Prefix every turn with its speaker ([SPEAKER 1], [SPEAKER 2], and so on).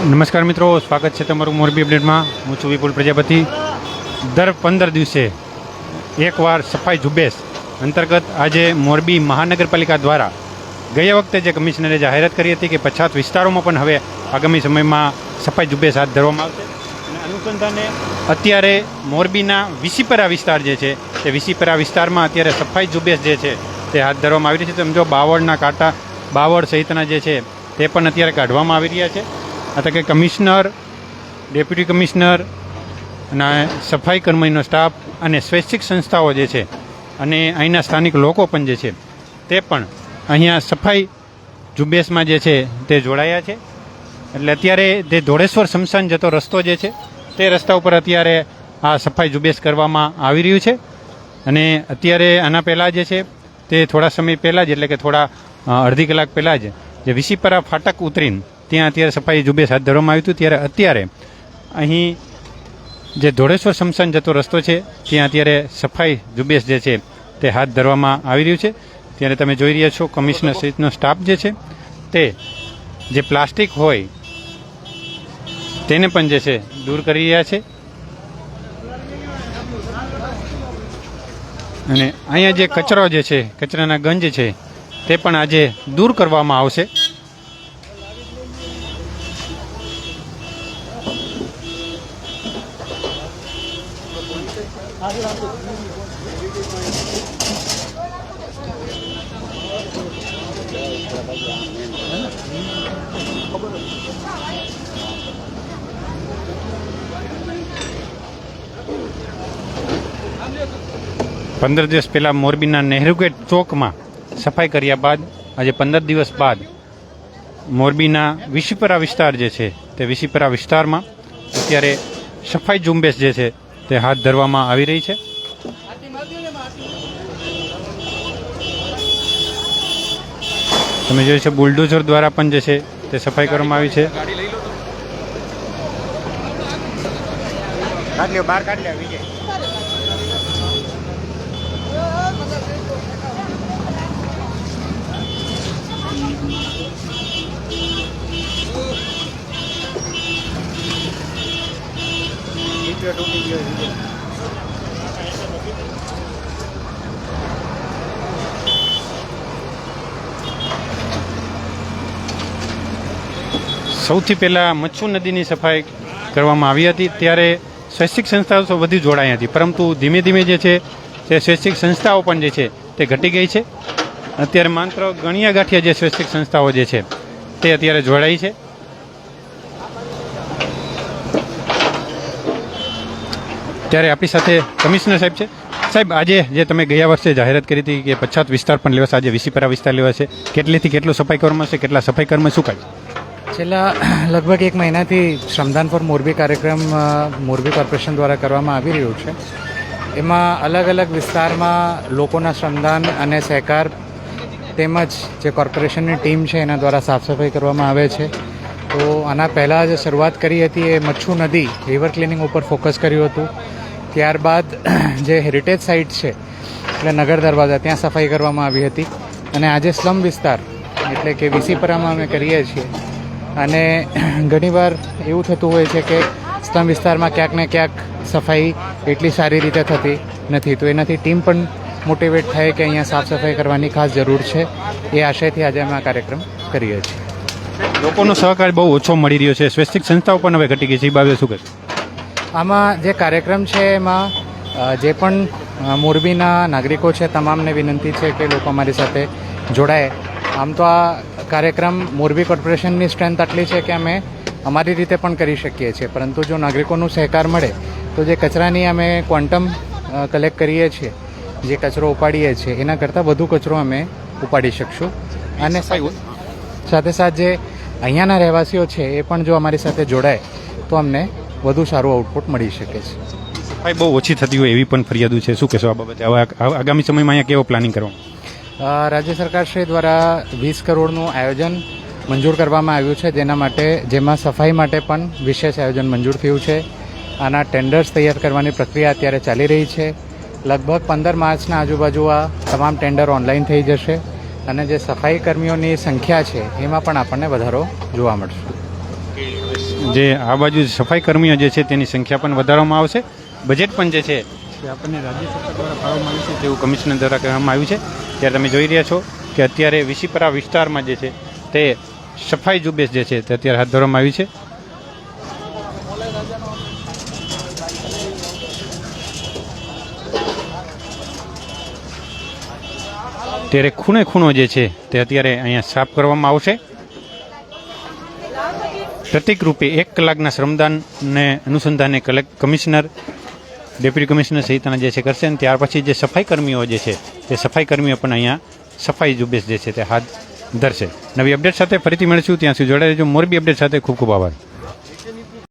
[SPEAKER 1] નમસ્કાર મિત્રો, સ્વાગત છે તમારું મોરબી અપડેટમાં. હું છું વિપુલ પ્રજાપતિ. દર 15 દિવસે એકવાર સફાઈ ઝુંબેશ અંતર્ગત આજે મોરબી મહાનગરપાલિકા દ્વારા ગયા વખતે જે કમિશનરે જાહેરાત કરી હતી કે પછાત વિસ્તારોમાં પણ હવે આગામી સમયમાં સફાઈ ઝુંબેશ હાથ ધરવામાં આવશે, અને અનુસંધાને અત્યારે મોરબીના વિસીપરા વિસ્તાર જે છે તે વિસીપરા વિસ્તારમાં અત્યારે સફાઈ ઝુંબેશ જે છે તે હાથ ધરવામાં આવી રહી છે. તમે જો બાવળના કાંટા, બાવળ સહિતના જે છે તે પણ અત્યારે કાઢવામાં આવી રહ્યા છે. એટલે કે કમિશનર, ડેપ્યુટી કમિશનર અને સફાઈ કર્મીનો સ્ટાફ અને સ્વૈચ્છિક સંસ્થાઓ જે છે અને અહીંના સ્થાનિક લોકો પણ જે છે તે પણ અહીંયા સફાઈ ઝુંબેશમાં જે છે તે જોડાયા છે. એટલે અત્યારે જે ધોળેશ્વર સ્મશાન જતો રસ્તો જે છે તે રસ્તા ઉપર અત્યારે આ સફાઈ ઝુંબેશ કરવામાં આવી રહ્યું છે. અને અત્યારે આના પહેલાં જે છે તે થોડા સમય પહેલાં જ, એટલે કે થોડા અડધી કલાક પહેલાં જ જે વિસીપરા ફાટક ઉતરીને ત્યાં અત્યારે સફાઈ ઝુંબેશ હાથ ધરવામાં આવ્યું હતું. ત્યારે અત્યારે અહીં જે ધોળેશ્વર સ્મશાન જતો રસ્તો છે ત્યાં અત્યારે સફાઈ ઝુંબેશ જે છે તે હાથ ધરવામાં આવી રહ્યું છે. ત્યારે તમે જોઈ રહ્યા છો કમિશનર સહિતનો સ્ટાફ જે છે તે જે પ્લાસ્ટિક હોય તેને પણ જે છે દૂર કરી રહ્યા છે. અને અહીંયા જે કચરો જે છે, કચરાના ગંજ છે તે પણ આજે દૂર કરવામાં આવશે. 15 દિવસ પહેલાં મોરબીના નહેરુ ગેટ ચોકમાં સફાઈ કર્યા બાદ આજે 15 દિવસ બાદ મોરબીના વિસીપરા વિસ્તાર જે છે તે વિસીપરા વિસ્તારમાં અત્યારે સફાઈ ઝુંબેશ જે છે તે હાથ ધરવામાં આવી રહી છે. તમે જોઈ છે બુલડોઝર દ્વારા પણ જે છે તે સફાઈ કરવામાં આવી છે. સૌથી પહેલાં મચ્છુ નદીની સફાઈ કરવામાં આવી હતી. ત્યારે સ્વૈચ્છિક સંસ્થાઓ તો વધુ જોડાઈ હતી, પરંતુ ધીમે ધીમે જે છે તે સ્વૈચ્છિક સંસ્થાઓ પણ જે છે તે ઘટી ગઈ છે. અત્યારે માત્ર ગણ્યા ગાંઠિયા જે સ્વૈચ્છિક સંસ્થાઓ જે છે તે અત્યારે જોડાઈ છે. ત્યારે આપણી સાથે કમિશનર સાહેબ છે. સાહેબ, આજે જે તમે ગયા વર્ષે જાહેરાત કરી હતી કે પછાત વિસ્તાર પણ લેવાશે, આજે વિસીપરા વિસ્તાર લેવાશે, કેટલીથી કેટલું સફાઈ કરવામાં આવશે, કેટલા સફાઈ કર્મી શું કાઢશે?
[SPEAKER 2] છેલ્લા લગભગ એક મહિનાથી શ્રમદાન ફોર મોરબી કાર્યક્રમ મોરબી કોર્પોરેશન દ્વારા કરવામાં આવી રહ્યું છે. એમાં અલગ અલગ વિસ્તારમાં લોકોના શ્રમદાન અને સહકાર તેમજ જે કોર્પોરેશનની ટીમ છે એના દ્વારા સાફ સફાઈ કરવામાં આવે છે. તો આના પહેલાં જે શરૂઆત કરી હતી એ મચ્છુ નદી રિવર ક્લિનિંગ ઉપર ફોકસ કર્યું હતું. ત્યારબાદ જે હેરિટેજ સાઇટ છે એટલે નગર દરવાજા ત્યાં સફાઈ કરવામાં આવી હતી. અને આજે સ્લમ વિસ્તાર એટલે કે વિસીપરામાં અમે કરીએ છીએ. અને ઘણીવાર એવું થતું હોય છે કે સ્લમ વિસ્તારમાં ક્યાંક ને ક્યાંક સફાઈ એટલી સારી રીતે થતી નથી, તો એનાથી ટીમ પણ મોટિવેટ થાય કે અહીંયા સાફ સફાઈ કરવાની ખાસ જરૂર છે. એ આશયથી આજે અમે આ કાર્યક્રમ કરીએ છીએ.
[SPEAKER 1] લોકોનો સહકાર બહુ ઓછો મળી રહ્યો છે, સ્વૈચ્છિક સંસ્થાઓ પણ હવે ઘટી ગઈ છે, એ બાબતે શું કહેશો?
[SPEAKER 2] આમાં જે કાર્યક્રમ છે એમાં જે પણ મોરબીના નાગરિકો છે તમામને વિનંતી છે કે લોકો અમારી સાથે જોડાય. આમ તો આ કાર્યક્રમ મોરબી કોર્પોરેશનની સ્ટ્રેન્થ આટલી છે કે અમે અમારી રીતે પણ કરી શકીએ છીએ, પરંતુ જો નાગરિકોનું સહકાર મળે તો જે કચરાની અમે ક્વોન્ટમ કલેક્ટ કરીએ છીએ, જે કચરો ઉપાડીએ છીએ એના કરતાં વધુ કચરો અમે ઉપાડી શકશું. અને સાથે સાથે જે અહીંયાના રહેવાસીઓ છે એ પણ જો અમારી સાથે જોડાય તો અમને વધુ સારું આઉટપુટ મળી શકે છે.
[SPEAKER 1] ભાઈ, બહુ ઓછી થતી હોય એવી પણ ફરિયાદો છે, શું કહેશો આ બાબતે? હવે આગામી સમયમાં અહીંયા કેવો પ્લાનિંગ કરવાનું?
[SPEAKER 2] રાજ્ય સરકારશ્રી દ્વારા 20 કરોડનું આયોજન મંજૂર કરવામાં આવ્યું છે, જેમાં સફાઈ માટે પણ વિશેષ આયોજન મંજૂર થયું છે. આના ટેન્ડર્સ તૈયાર કરવાની પ્રક્રિયા અત્યારે ચાલી રહી છે. લગભગ 15 માર્ચના આજુબાજુ આ તમામ ટેન્ડર ઓનલાઈન થઈ જશે અને જે સફાઈ કર્મીઓની સંખ્યા છે એમાં પણ આપણને વધારો જોવા મળશે.
[SPEAKER 1] જે આ બાજુ સફાઈ કર્મીઓ જે છે તેની સંખ્યા પણ વધારવામાં આવશે. બજેટ પણ જે છે તે આપણને રાજ્ય સરકાર દ્વારા ફાળવવામાં આવ્યું છે તેવું કમિશનર દ્વારા કહેવામાં આવ્યું છે. ત્યારે તમે જોઈ રહ્યા છો કે અત્યારે વિસીપરા વિસ્તારમાં જે છે તે સફાઈ ઝુંબેશ જે છે તે અત્યારે હાથ ધરવામાં આવી છે. ત્યારે ખૂણે ખૂણો જે છે તે અત્યારે અહીંયા સાફ કરવામાં આવશે. પ્રતિક રૂપે 1 કલાકના શ્રમદાનને અનુસંધાને કમિશનર, ડેપ્યુટી કમિશનર સહિતના જે છે કરશે અને ત્યાર પછી જે સફાઈ કર્મીઓ જે છે તે સફાઈ કર્મીઓ પણ અહીંયા સફાઈ ઝુંબેશ જે છે તે હાથ ધરશે. નવી અપડેટ સાથે ફરીથી મળીશું. ત્યાં સુધી જોડાઈ રહેજો. મોરબી અપડેટ સાથે ખૂબ ખૂબ આભાર.